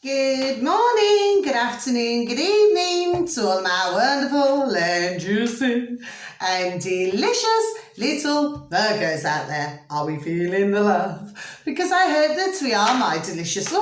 Good morning, good afternoon, good evening to all my wonderful and juicy and delicious little Virgos out there. Are we feeling the love? Because I hope that we are, my delicious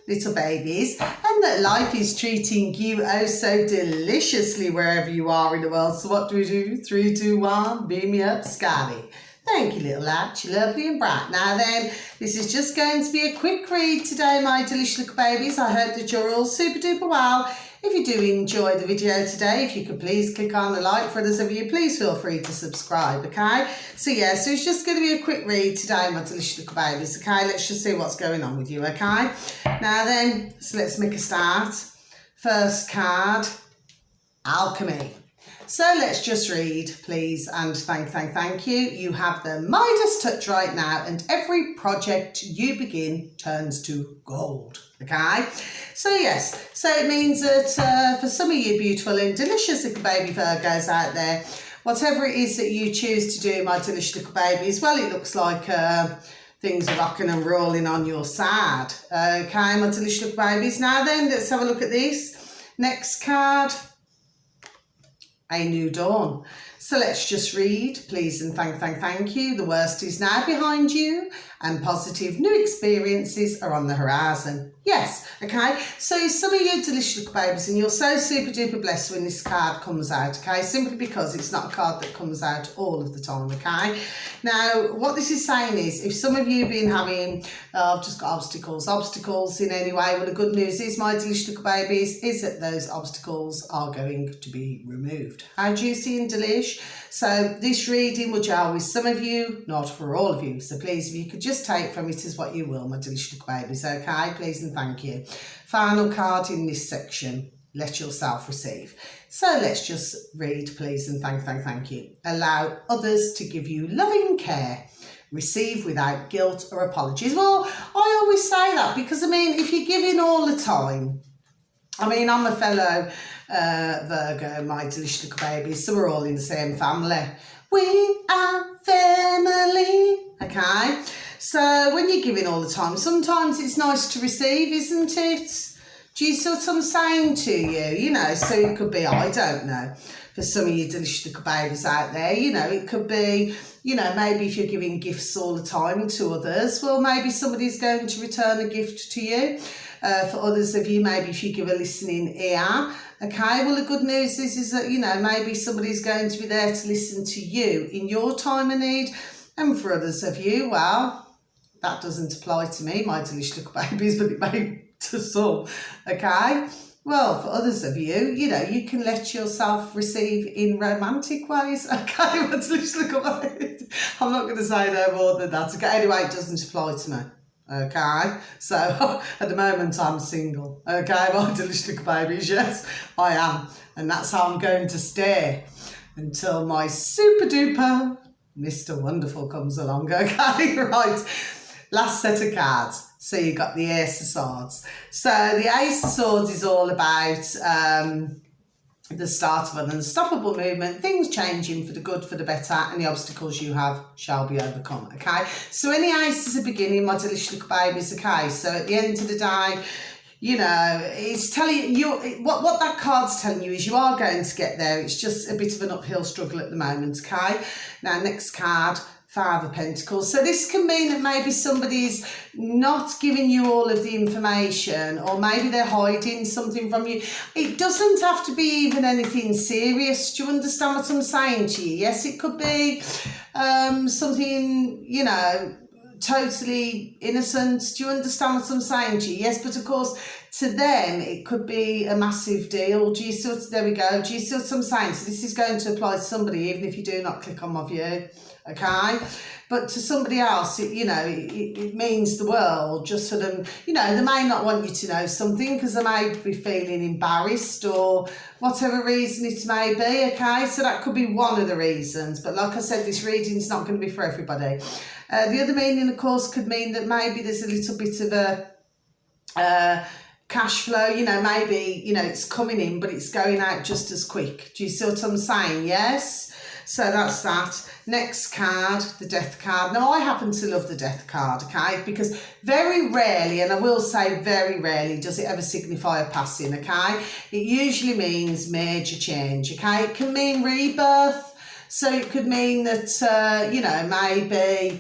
little babies, and that life is treating you oh so deliciously wherever you are in the world. So what do? 3, 2, 1, beam me up, Scotty. Thank you, little lad. You're lovely and bright. Now then, this is just going to be a quick read today, my delicious little babies. I hope that you're all super duper well. If you do enjoy the video today, if you could please click on the like. For others of you, please feel free to subscribe, okay? So it's just going to be a quick read today, my delicious little babies, okay? Let's just see what's going on with you, okay? Now then, so let's make a start. First card, Alchemy. So let's just read, please, and thank you. You have the Midas touch right now, and every project you begin turns to gold, okay? So yes, so it means that for some of you beautiful and delicious little baby Virgos out there, whatever it is that you choose to do, my delicious little babies, well, it looks like things are rocking and rolling on your side, okay, my delicious little babies. Now then, let's have a look at this. Next card. A new dawn. So let's just read, please, and thank you. The worst is now behind you and positive new experiences are on the horizon. Yes, okay. So some of you delicious little babies, and you're so super duper blessed when this card comes out, okay, simply because it's not a card that comes out all of the time, okay. Now, what this is saying is, if some of you have been having, I've just got obstacles in any way, well, the good news is, my delicious little babies, is that those obstacles are going to be removed. How juicy and delish. So this reading will gel with some of you, not for all of you. So please, if you could just take from it as what you will, my delicious little babies, okay? Please and thank you. Final card in this section, let yourself receive. So let's just read, please, and thank you. Allow others to give you loving care. Receive without guilt or apologies. Well, I always say that because, I mean, if you're giving all the time, I mean, I'm a fellow Virgo, my delicious little babies, so we're all in the same family. We are family, okay? So when you're giving all the time, sometimes it's nice to receive, isn't it? Do you see what I'm saying to you? You know, so it could be, I don't know, for some of you delicious little babies out there, you know, it could be, you know, maybe if you're giving gifts all the time to others, well, maybe somebody's going to return a gift to you. For others of you, maybe if you give a listening ear, okay, well, the good news is that, you know, maybe somebody's going to be there to listen to you in your time of need. And for others of you, well, that doesn't apply to me, my delicious little babies, but it may to some, okay? Well, for others of you, you know, you can let yourself receive in romantic ways, okay? My delicious little babies. I'm not going to say no more than that, okay? Anyway, it doesn't apply to me. Okay, so at the moment I'm single, okay, my delicious little babies, yes, I am, and that's how I'm going to stay until my super duper Mr. Wonderful comes along, okay, right, last set of cards. So you got the Ace of Swords. So the Ace of Swords is all about the start of an unstoppable movement, things changing for the good, for the better, and the obstacles you have shall be overcome, okay? So any ace is a beginning, my delicious little babies, okay? So at the end of the day, you know, it's telling you, what that card's telling you is you are going to get there. It's just a bit of an uphill struggle at the moment, okay? Now, next card, Five of Pentacles. So this can mean that maybe somebody's not giving you all of the information, or maybe they're hiding something from you. It doesn't have to be even anything serious. Do you understand what I'm saying to you? Yes, it could be something, you know, totally innocent. Do you understand what I'm saying to you? Yes, but of course, to them, it could be a massive deal. Do you see what, there we go. Do you see what I'm saying? So this is going to apply to somebody, even if you do not click on my view. Okay, but to somebody else, you know, it means the world just for them. You know, they may not want you to know something because they may be feeling embarrassed or whatever reason it may be, okay? So that could be one of the reasons. But like I said, this reading's not going to be for everybody. The other meaning, of course, could mean that maybe there's a little bit of a cash flow, you know, maybe, you know, it's coming in, but it's going out just as quick. Do you see what I'm saying? Yes? So that's that. Next card, the Death card. Now, I happen to love the Death card, okay, because very rarely, and I will say very rarely, does it ever signify a passing, okay? It usually means major change, okay? It can mean rebirth. So it could mean that, maybe,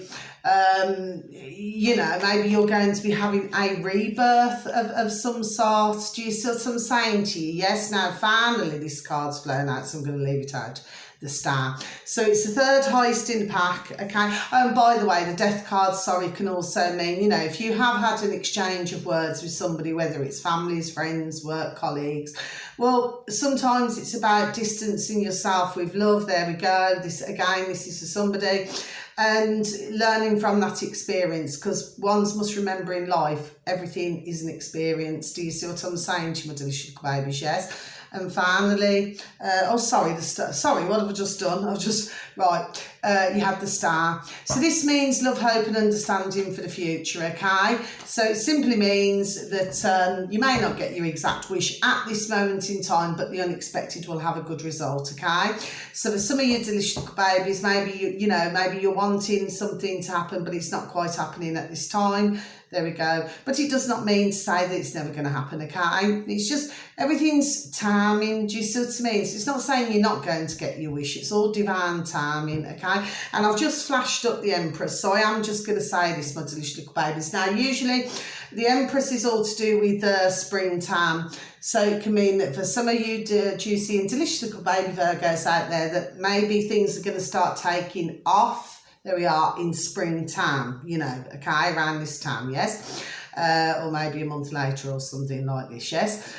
maybe you're going to be having a rebirth of some sort. Do you see what I'm saying to you? Yes, now finally this card's flown out, so I'm going to leave it out. The Star. So it's the third highest in the pack, okay? And by the way, the Death card, can also mean, if you have had an exchange of words with somebody, whether it's families, friends, work colleagues, well, sometimes it's about distancing yourself with love. There we go. This is for somebody. And learning from that experience, because ones must remember in life, everything is an experience. Do you see what I'm saying to my delicious babies? Yes. And finally, sorry, what have I just done? You had the Star. So this means love, hope and understanding for the future, okay? So it simply means that you may not get your exact wish at this moment in time, but the unexpected will have a good result, okay? So for some of you delicious babies, maybe maybe you're wanting something to happen, but it's not quite happening at this time. There we go. But it does not mean to say that it's never going to happen, okay? It's just everything's timing. Do you see what I mean? So it's not saying you're not going to get your wish. It's all divine timing, okay? And I've just flashed up the Empress. So I am just going to say this, my delicious little babies. Now, usually the Empress is all to do with springtime. So it can mean that for some of you juicy and delicious little baby Virgos out there, that maybe things are going to start taking off. There we are in springtime, okay, around this time, yes? Or maybe a month later or something like this, yes?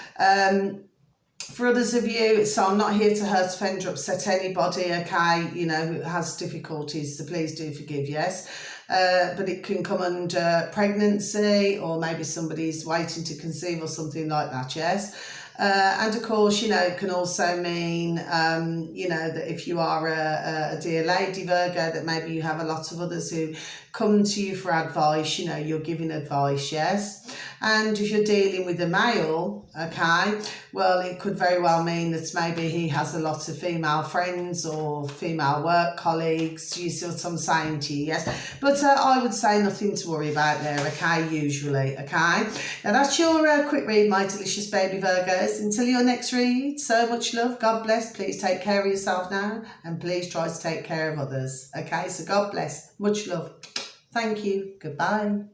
For others of you, so I'm not here to hurt, offend or upset anybody, okay, who has difficulties, so please do forgive, yes? But it can come under pregnancy, or maybe somebody's waiting to conceive or something like that, yes? And of course, it can also mean, that if you are a dear lady Virgo, that maybe you have a lot of others who come to you for advice, you're giving advice, yes? And if you're dealing with a male, okay, well, it could very well mean that maybe he has a lot of female friends or female work colleagues. You see what I'm saying to you, yes? But I would say nothing to worry about there, okay, usually, okay? Now, that's your quick read, my delicious baby Virgos. Until your next read, so much love, God bless. Please take care of yourself now, and please try to take care of others, okay? So God bless, much love. Thank you, goodbye.